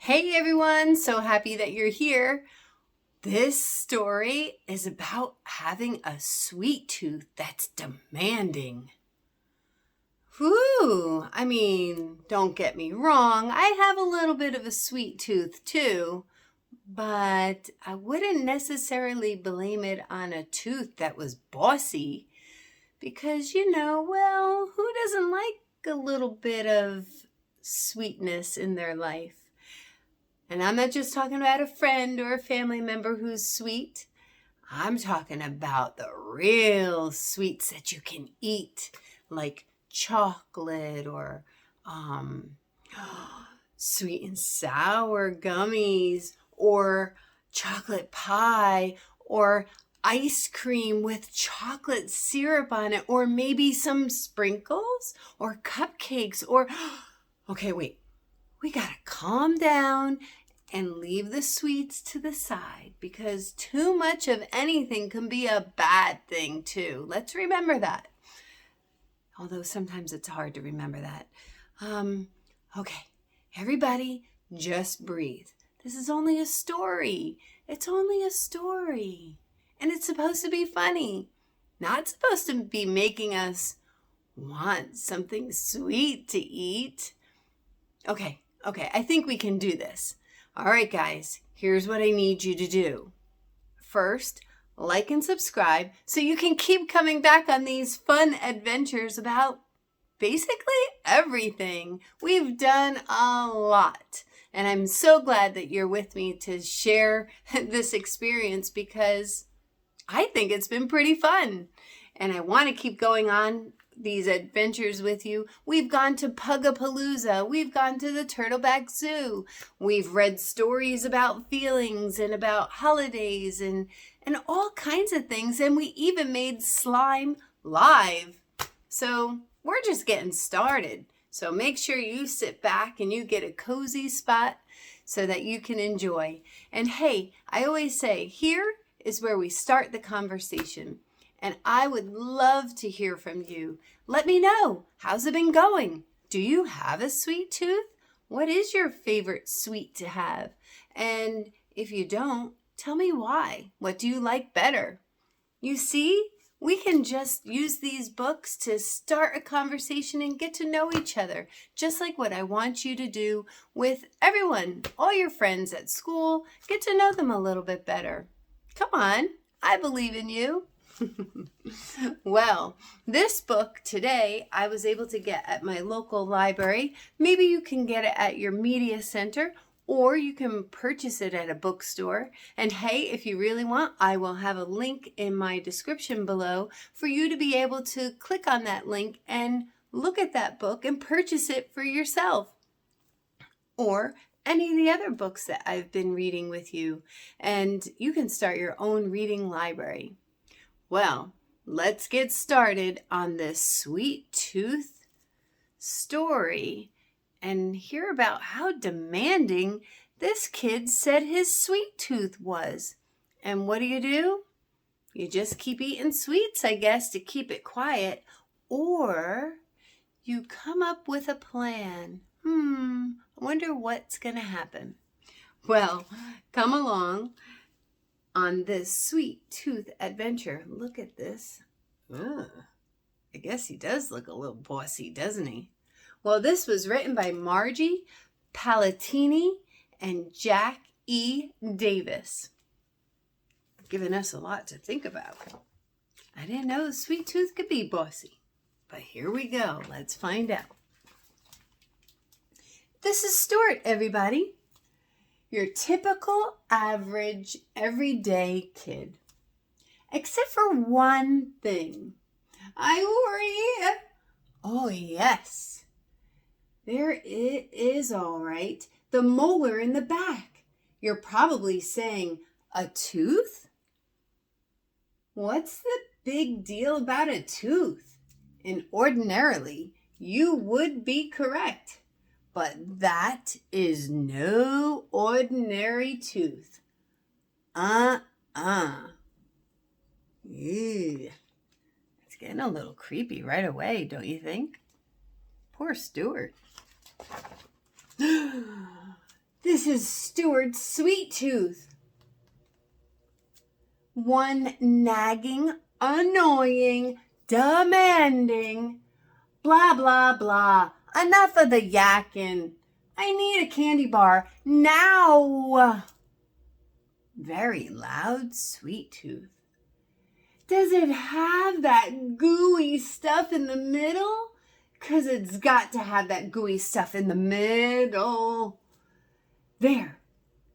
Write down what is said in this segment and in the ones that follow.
Hey everyone, so happy that you're here. This story is about having a sweet tooth that's demanding. Whew, don't get me wrong, I have a little bit of a sweet tooth too, but I wouldn't necessarily blame it on a tooth that was bossy because, who doesn't like a little bit of sweetness in their life? And I'm not just talking about a friend or a family member who's sweet. I'm talking about the real sweets that you can eat, like chocolate or sweet and sour gummies or chocolate pie or ice cream with chocolate syrup on it, or maybe some sprinkles or cupcakes or, okay, wait, we gotta calm down and leave the sweets to the side because too much of anything can be a bad thing too. Let's remember that. Although sometimes it's hard to remember that. Okay, everybody just breathe. This is only a story. It's only a story. And it's supposed to be funny. Not supposed to be making us want something sweet to eat. Okay, I think we can do this. All right, guys, here's what I need you to do. First, like and subscribe so you can keep coming back on these fun adventures about basically everything. We've done a lot, and I'm so glad that you're with me to share this experience because I think it's been pretty fun, and I want to keep going on these adventures with you. We've gone to Pugapalooza. We've gone to the Turtleback Zoo. We've read stories about feelings and about holidays and all kinds of things. And we even made slime live. So we're just getting started. So make sure you sit back and you get a cozy spot so that you can enjoy. And hey, I always say, here is where we start the conversation. And I would love to hear from you. Let me know. How's it been going? Do you have a sweet tooth? What is your favorite sweet to have? And if you don't, tell me why. What do you like better? You see, we can just use these books to start a conversation and get to know each other, just like what I want you to do with everyone, all your friends at school. Get to know them a little bit better. Come on, I believe in you. Well, this book today I was able to get at my local library. Maybe you can get it at your media center, or you can purchase it at a bookstore. And hey, if you really want, I will have a link in my description below for you to be able to click on that link and look at that book and purchase it for yourself. Or any of the other books that I've been reading with you. And you can start your own reading library. Well, let's get started on this sweet tooth story and hear about how demanding this kid said his sweet tooth was. And what do? You just keep eating sweets, I guess, to keep it quiet. Or you come up with a plan. I wonder what's going to happen. Well, come along on this sweet tooth adventure. Look at this. I guess he does look a little bossy, doesn't he? Well, this was written by Margie Palatini and Jack E. Davis. Giving us a lot to think about. I didn't know the sweet tooth could be bossy. But here we go. Let's find out. This is Stewart, everybody. Your typical, average, everyday kid. Except for one thing. I worry. Oh, yes. There it is, all right. The molar in the back. You're probably saying, a tooth? What's the big deal about a tooth? And ordinarily, you would be correct. But that is no ordinary tooth. Ew. It's getting a little creepy right away, don't you think? Poor Stewart. This Mrs. Stewart's Sweet Tooth. One nagging, annoying, demanding, blah, blah, blah. Enough of the yakking. I need a candy bar now. Very loud Sweet Tooth. Does it have that gooey stuff in the middle? 'Cause it's got to have that gooey stuff in the middle. There,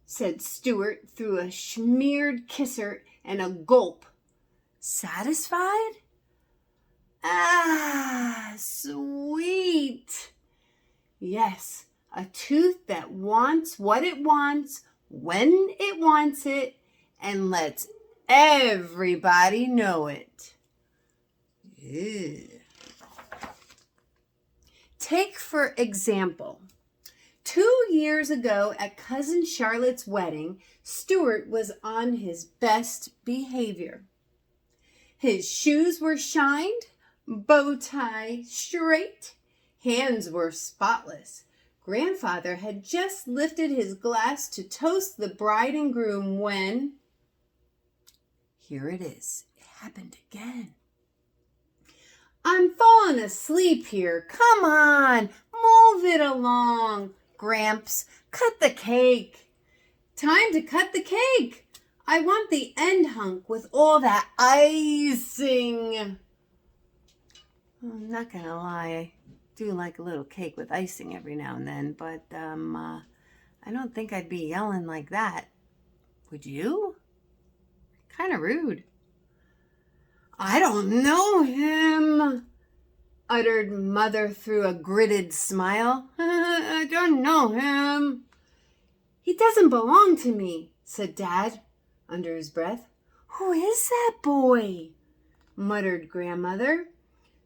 said Stewart through a smeared kisser and a gulp. Satisfied? Ah, sweet. Yes, a tooth that wants what it wants, when it wants it, and lets everybody know it. Ew. Take, for example, 2 years ago at Cousin Charlotte's wedding, Stewart was on his best behavior. His shoes were shined, bow tie straight, hands were spotless. Grandfather had just lifted his glass to toast the bride and groom when... Here it is. It happened again. I'm falling asleep here. Come on, move it along. Gramps, cut the cake. Time to cut the cake. I want the end hunk with all that icing. I'm not gonna lie, I do like a little cake with icing every now and then, but I don't think I'd be yelling like that. Would you? Kind of rude. I don't know him, uttered Mother through a gritted smile. I don't know him. He doesn't belong to me, said Dad under his breath. Who is that boy? Muttered Grandmother.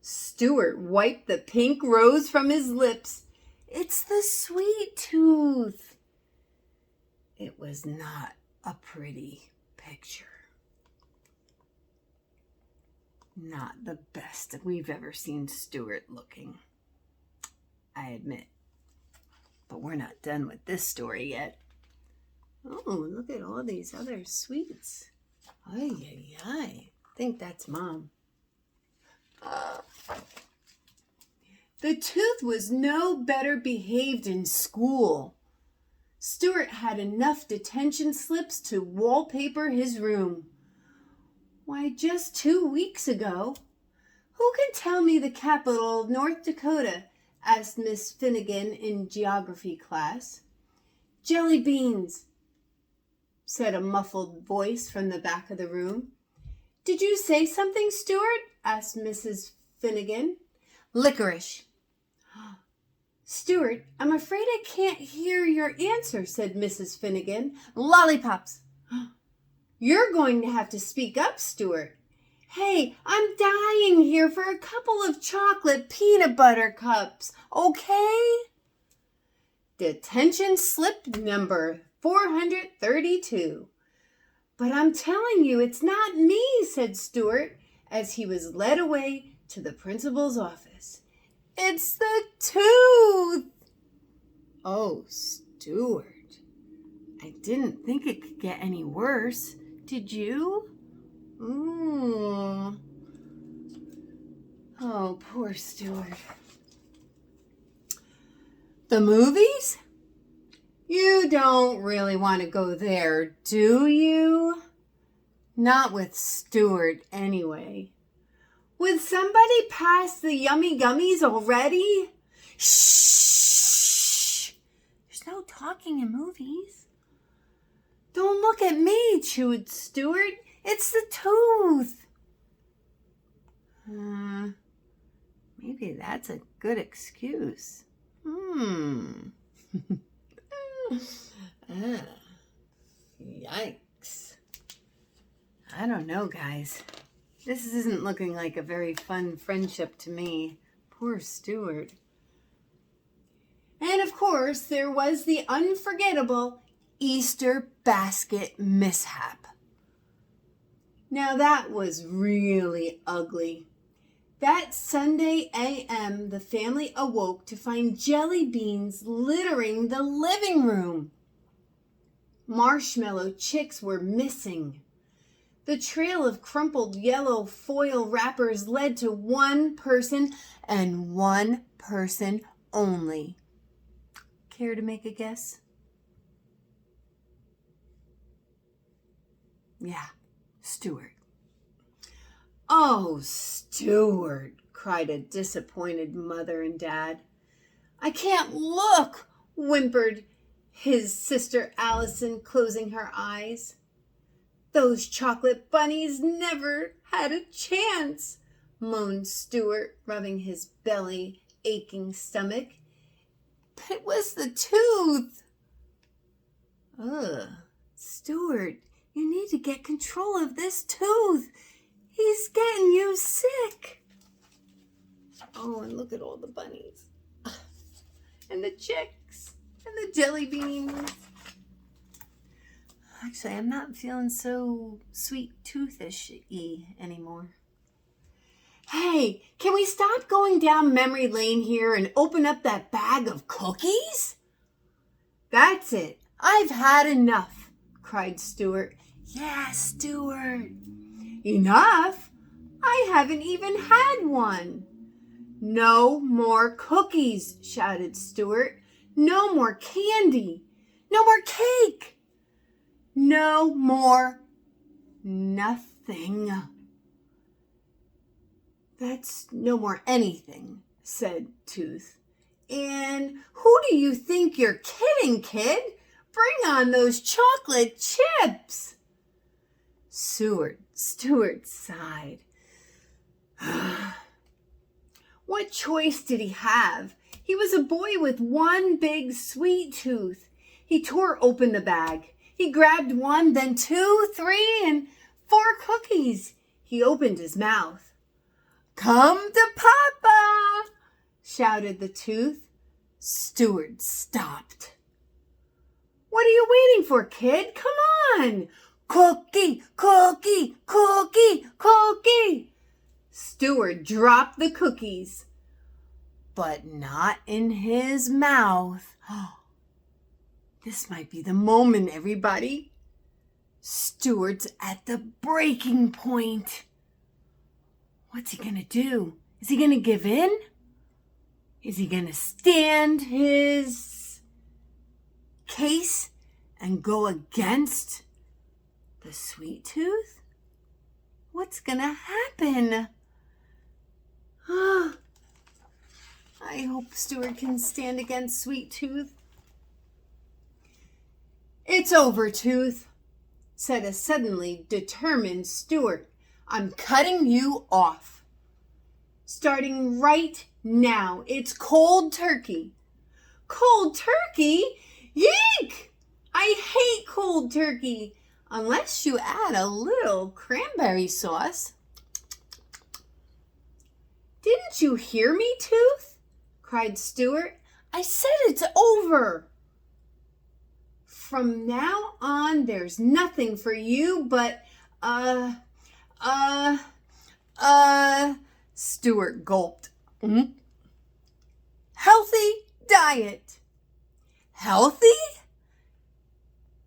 Stewart wiped the pink rose from his lips. It's the Sweet Tooth. It was not a pretty picture. Not the best we've ever seen Stewart looking, I admit. But we're not done with this story yet. Oh, look at all these other sweets. Ay, ay, ay. I think that's Mom. The tooth was no better behaved in school. Stewart had enough detention slips to wallpaper his room. Why, just 2 weeks ago. Who can tell me the capital of North Dakota? Asked Miss Finnegan in geography class. Jelly beans, said a muffled voice from the back of the room. Did you say something, Stewart? Asked Mrs. Finnegan. Licorice. Stewart, I'm afraid I can't hear your answer, said Mrs. Finnegan. Lollipops. You're going to have to speak up, Stewart. Hey, I'm dying here for a couple of chocolate peanut butter cups, okay? Detention slip number 432. But I'm telling you, it's not me, said Stewart, as he was led away to the principal's office. It's the tooth. Oh, Stewart, I didn't think it could get any worse. Did you? Oh, poor Stewart. The movies? You don't really want to go there, do you? Not with Stewart, anyway. Would somebody pass the yummy gummies already? Shh! There's no talking in movies. Don't look at me, chewed Stewart. It's the tooth. Maybe that's a good excuse. Yikes. I don't know, guys. This isn't looking like a very fun friendship to me. Poor Stewart. And of course, there was the unforgettable Easter basket mishap. Now that was really ugly. That Sunday a.m., the family awoke to find jelly beans littering the living room. Marshmallow chicks were missing. The trail of crumpled yellow foil wrappers led to one person and one person only. Care to make a guess? Yeah, Stewart. Oh, Stewart, cried a disappointed mother and dad. I can't look, whimpered his sister Allison, closing her eyes. Those chocolate bunnies never had a chance, moaned Stewart, rubbing his belly, aching stomach. But it was the tooth. Ugh, Stewart, you need to get control of this tooth. He's getting you sick. Oh, and look at all the bunnies. And the chicks. And the jelly beans. Actually, I'm not feeling so sweet toothish-y anymore. Hey, can we stop going down memory lane here and open up that bag of cookies? That's it. I've had enough, cried Stewart. Yeah, Stewart. Enough? I haven't even had one. No more cookies, shouted Stewart. No more candy. No more cake. No more nothing. That's no more anything, said Tooth. And who do you think you're kidding, kid? Bring on those chocolate chips. Stewart sighed. What choice did he have? He was a boy with one big sweet tooth. He tore open the bag. He grabbed one, then 2, 3, and 4 cookies. He opened his mouth. Come to Papa, shouted the tooth. Stewart stopped. What are you waiting for, kid? Come on. Cookie, cookie, cookie, cookie. Stewart dropped the cookies, but not in his mouth. This might be the moment, everybody. Stewart's at the breaking point. What's he gonna do? Is he gonna give in? Is he gonna stand his case and go against the sweet tooth? What's gonna happen? I hope Stewart can stand against Sweet Tooth. It's over, Tooth, said a suddenly determined Stewart. I'm cutting you off. Starting right now. It's cold turkey. Cold turkey? Yeek! I hate cold turkey, unless you add a little cranberry sauce. Didn't you hear me, Tooth? Cried Stewart. I said it's over. From now on, there's nothing for you but, Stewart gulped. Healthy diet. Healthy?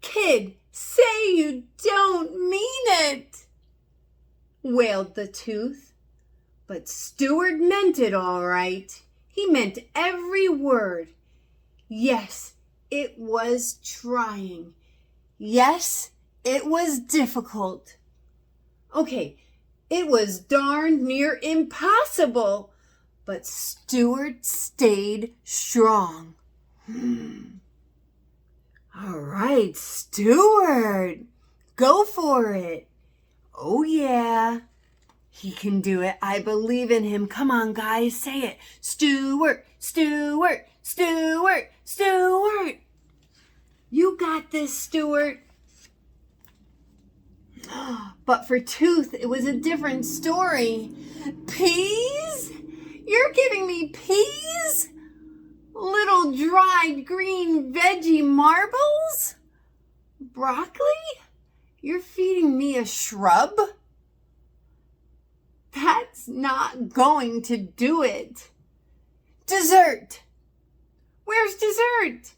Kid, say you don't mean it, wailed the tooth. But Stewart meant it all right. He meant every word. Yes, it was trying. Yes, it was difficult. Okay, it was darn near impossible, but Stewart stayed strong. All right, Stewart, go for it. Oh, yeah. He can do it. I believe in him. Come on, guys, say it. Stewart, Stewart, Stewart, Stewart. You got this, Stewart. But for Tooth, it was a different story. Peas? You're giving me peas? Little dried green veggie marbles? Broccoli? You're feeding me a shrub? That's not going to do it. Dessert. Where's dessert?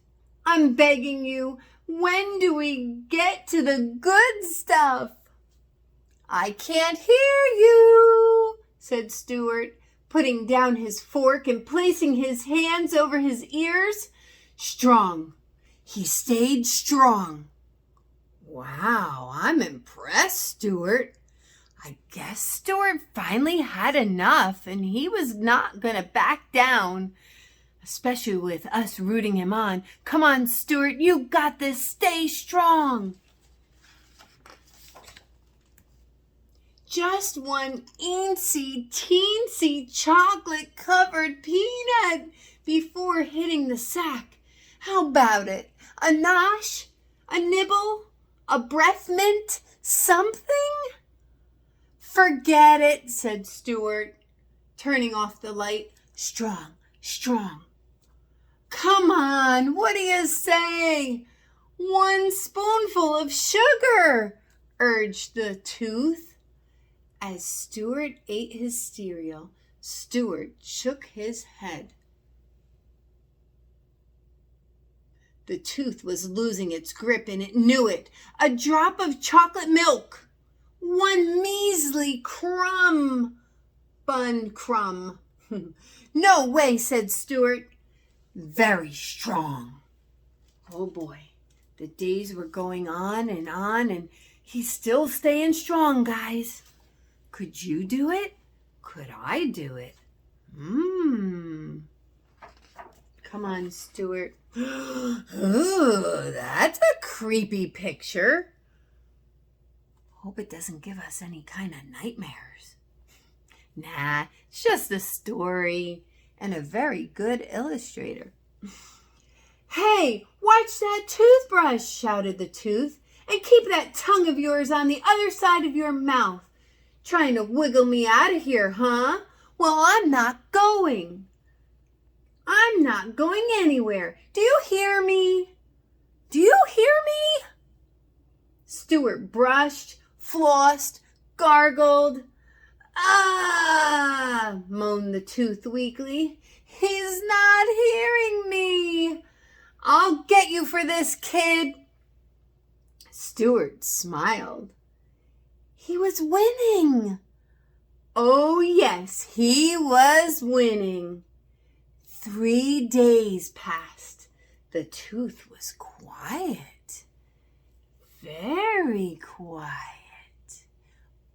I'm begging you, when do we get to the good stuff? I can't hear you, said Stewart, putting down his fork and placing his hands over his ears. Strong. He stayed strong. Wow, I'm impressed, Stewart. I guess Stewart finally had enough and he was not going to back down, especially with us rooting him on. Come on, Stewart, you got this. Stay strong. Just one teensy chocolate-covered peanut before hitting the sack. How about it? A nosh? A nibble? A breath mint? Something? Forget it, said Stewart, turning off the light. Strong, strong. Come on, what do you say? 1 spoonful of sugar, urged the tooth. As Stewart ate his cereal, Stewart shook his head. The tooth was losing its grip and it knew it. A drop of chocolate milk. 1 measly bun crumb. No way, said Stewart. Very strong. Oh boy, the days were going on, and he's still staying strong, guys. Could you do it? Could I do it? Come on, Stewart. Ooh, that's a creepy picture. Hope it doesn't give us any kind of nightmares. Nah, it's just a story and a very good illustrator. Hey, watch that toothbrush, shouted the tooth, and keep that tongue of yours on the other side of your mouth. Trying to wiggle me out of here, huh? Well, I'm not going. I'm not going anywhere. Do you hear me? Do you hear me? Stewart brushed, flossed, gargled. Ah, moaned the tooth weakly. He's not hearing me. I'll get you for this, kid. Stewart smiled. He was winning. Oh, yes, he was winning. 3 days passed. The tooth was quiet. Very quiet.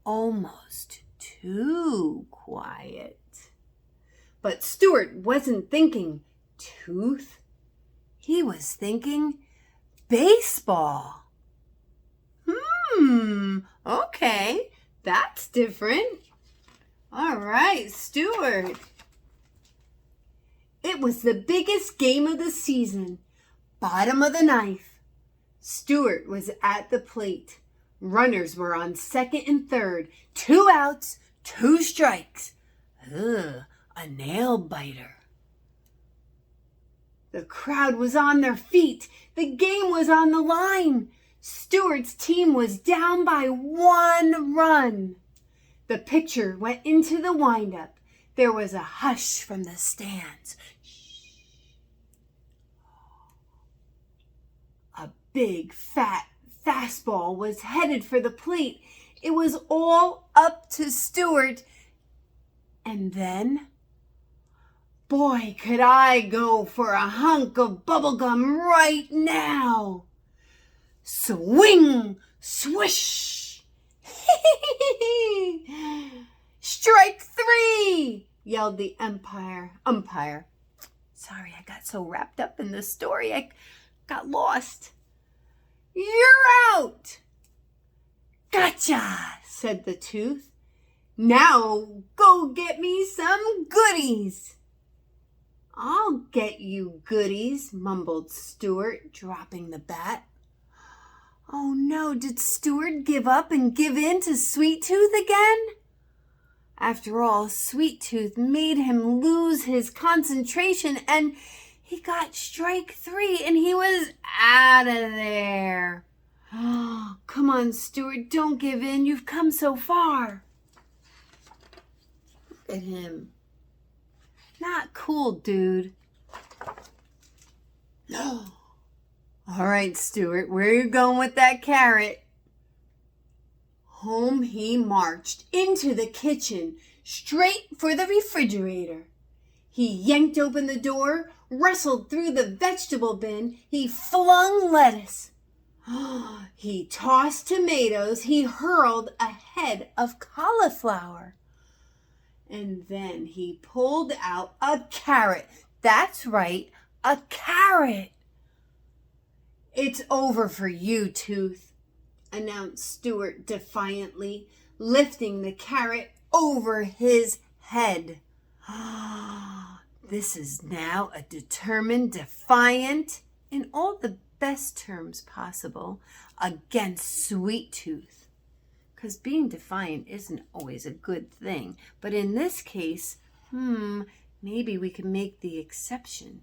Almost too quiet. But Stewart wasn't thinking tooth. He was thinking baseball. Okay, that's different. All right, Stewart. It was the biggest game of the season. Bottom of the ninth. Stewart was at the plate. Runners were on second and third. 2 outs, 2 strikes. A nail biter. The crowd was on their feet. The game was on the line. Stewart's team was down by 1 run. The pitcher went into the windup. There was a hush from the stands. A big, fat fastball was headed for the plate. It was all up to Stewart. And then, boy, could I go for a hunk of bubblegum right now. Swing, swish. Strike 3, yelled the umpire. Sorry, I got so wrapped up in the story, I got lost. You're out. Gotcha, said the tooth. Now go get me some goodies. I'll get you goodies, mumbled Stewart, dropping the bat. Oh no, did Stewart give up and give in to Sweet Tooth again? After all, Sweet Tooth made him lose his concentration and he got strike 3 and he was out of there. Oh, come on, Stewart, don't give in. You've come so far. Look at him. Not cool, dude. All right, Stewart, where are you going with that carrot? Home he marched into the kitchen, straight for the refrigerator. He yanked open the door, rustled through the vegetable bin, he flung lettuce. He tossed tomatoes, he hurled a head of cauliflower. And then he pulled out a carrot. That's right, a carrot. It's over for you, Tooth, announced Stewart defiantly, lifting the carrot over his head. This is now a determined, defiant, in all the best terms possible, against Sweet Tooth. Because being defiant isn't always a good thing. But in this case, maybe we can make the exception.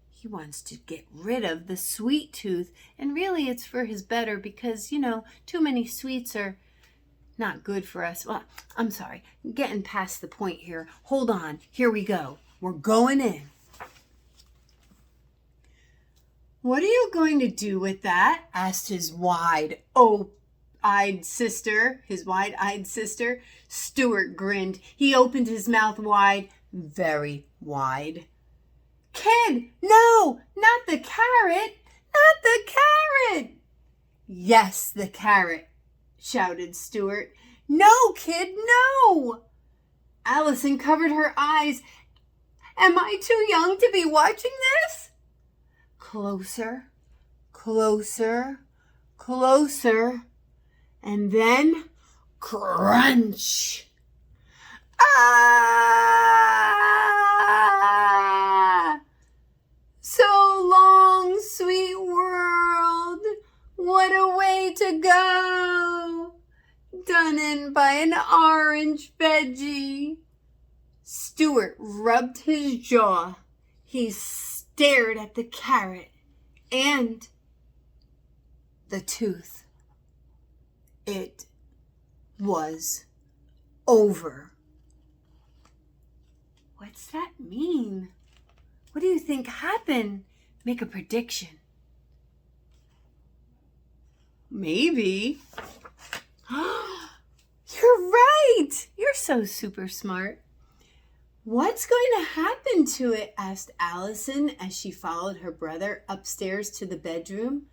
He wants to get rid of the sweet tooth, and really it's for his better because, too many sweets are not good for us. Well, I'm sorry, getting past the point here. Hold on, here we go. We're going in. What are you going to do with that? Asked his wide-eyed sister. Stewart grinned. He opened his mouth wide, very wide. Kid, no, not the carrot, not the carrot. Yes, the carrot, shouted Stewart. No, kid, no. Allison covered her eyes. Am I too young to be watching this? Closer, closer, closer, and then crunch. Ah! So long, sweet world. What a way to go. Done in by an orange veggie. Stewart rubbed his jaw. He stared at the carrot and the tooth. It was over. What's that mean? What do you think happened? Make a prediction. Maybe. You're right. You're so super smart. What's going to happen to it? Asked Allison as she followed her brother upstairs to the bedroom.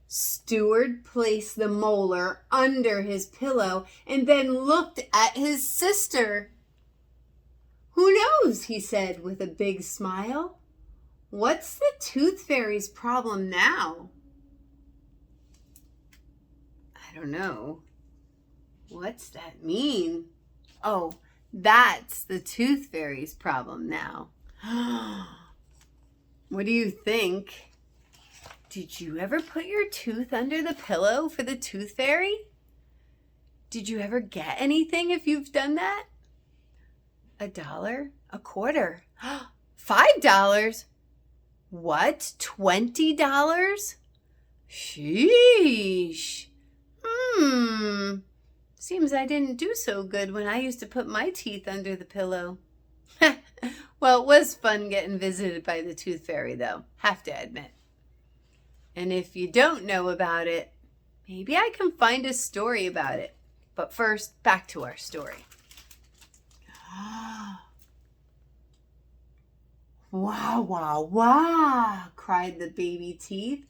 Stewart placed the molar under his pillow and then looked at his sister. Who knows, he said with a big smile. What's the tooth fairy's problem now? I don't know. What's that mean? Oh, that's the tooth fairy's problem now. What do you think? Did you ever put your tooth under the pillow for the tooth fairy? Did you ever get anything if you've done that? $1? A quarter? $5? What? $20? Sheesh. Seems I didn't do so good when I used to put my teeth under the pillow. Well, it was fun getting visited by the tooth fairy, though, have to admit. And if you don't know about it, maybe I can find a story about it. But first, back to our story. Wah, wah, wah, cried the baby teeth.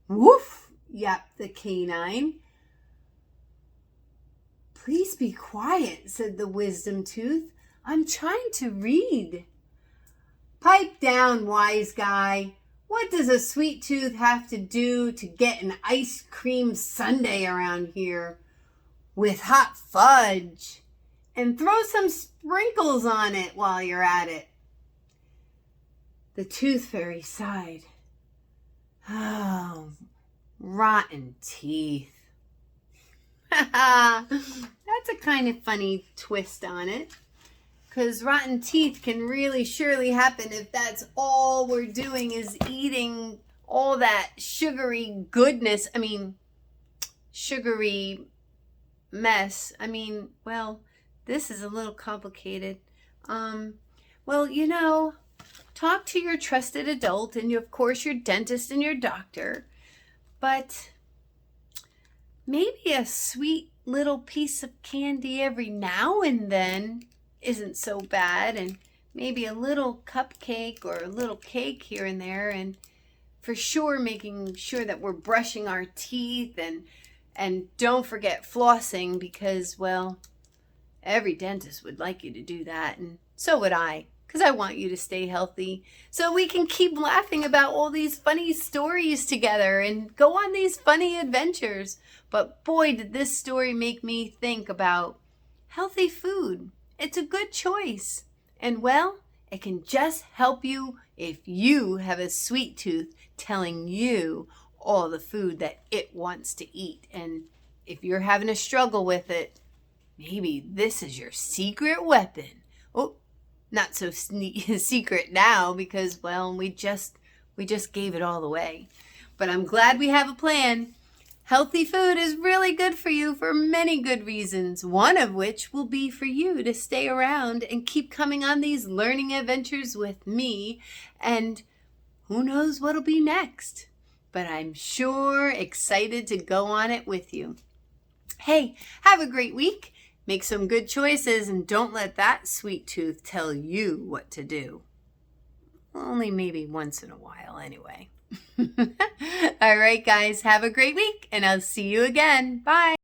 Woof, yapped the canine. Please be quiet, said the wisdom tooth. I'm trying to read. Pipe down, wise guy. What does a sweet tooth have to do to get an ice cream sundae around here? With hot fudge. And throw some sprinkles on it while you're at it. The tooth fairy sighed. Oh, rotten teeth. That's a kind of funny twist on it. Because rotten teeth can really surely happen if that's all we're doing is eating all that sugary goodness. Sugary mess. Well, this is a little complicated. Talk to your trusted adult and, of course, your dentist and your doctor. but maybe a sweet little piece of candy every now and then isn't so bad, and maybe a little cupcake or a little cake here and there, and for sure making sure that we're brushing our teeth, and don't forget flossing, because, well, every dentist would like you to do that, and so would I, because I want you to stay healthy so we can keep laughing about all these funny stories together and go on these funny adventures. But boy, did this story make me think about healthy food. It's a good choice. And well, it can just help you if you have a sweet tooth telling you all the food that it wants to eat. And if you're having a struggle with it, maybe this is your secret weapon. Oh, not so secret now, because, well, we just gave it all away. But I'm glad we have a plan. Healthy food is really good for you for many good reasons, one of which will be for you to stay around and keep coming on these learning adventures with me, and who knows what'll be next. But I'm sure excited to go on it with you. Hey, have a great week. Make some good choices, and don't let that sweet tooth tell you what to do. Only maybe once in a while, anyway. All right, guys, have a great week, and I'll see you again. Bye.